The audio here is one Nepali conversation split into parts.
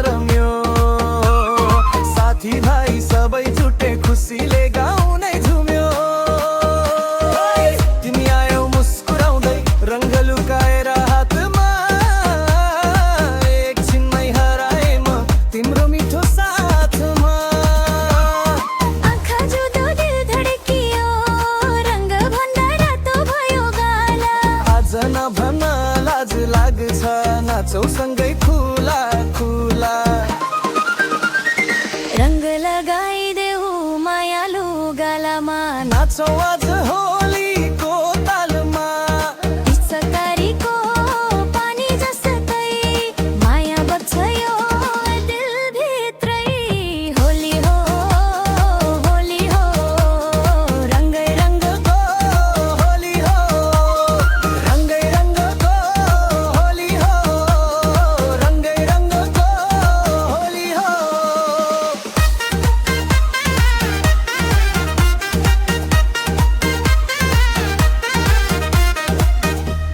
रम्यो साथी भाइ सबै जुटे खुसीले गाउनै झुम्यो तिमी आयौ मुस्कुराउँदै रंग लुकाएर हातमा एकछिनमै हराए म तिम्रो मिठो साथमा आँखा जुदो दिल धड्कियो रंग भन्दा रातो भयो गाला आज नभन लाज लाग्छ नाचौ सँगै खुला खुला रंग लगाइदेऊ मायालु गालामा नाचौ आज होलीको तालमा पिचकारीको पानी जस्तै माया बग्छ यो दिलभित्रै होली हो रङ्गै रङ्गको होली हो रङ्गै रङ्गको होली हो रङ्गै रङ्गको होली हो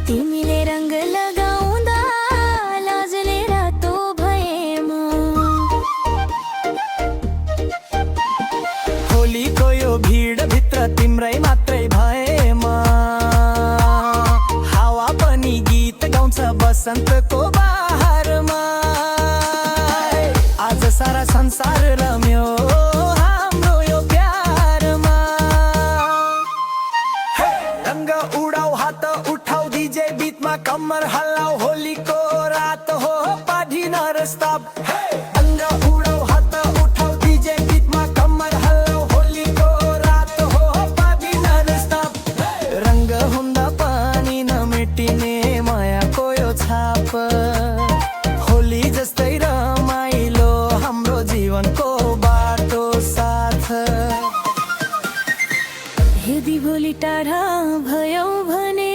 तिमीले रंग लगाउँदा लाजले रातो भए म होलीको यो भिडभित्र तिम्रै मात्रै भए म हावा पनि गीत गाउँछ बसन्तको बहारमा आज सारा संसार रम्यो हाम्रो यो प्यारमा रंग उडाऊ हात उठाऊ डीजे बीतमा कम्मर हल्लाऊ होलीको रात हो पाढी नरस्ताप रंग उडाऊ हात उठाऊ डीजे बीतमा कम्मर हल्लाऊ होलीको रात हो पाढी नरस्ताप रंग हुँदा पनि नमेटिने मायाको यो छाप होली जस्तै रमाइलो हाम्रो जीवनको बाटो साथ यदि भोलि टाढा भयौ भने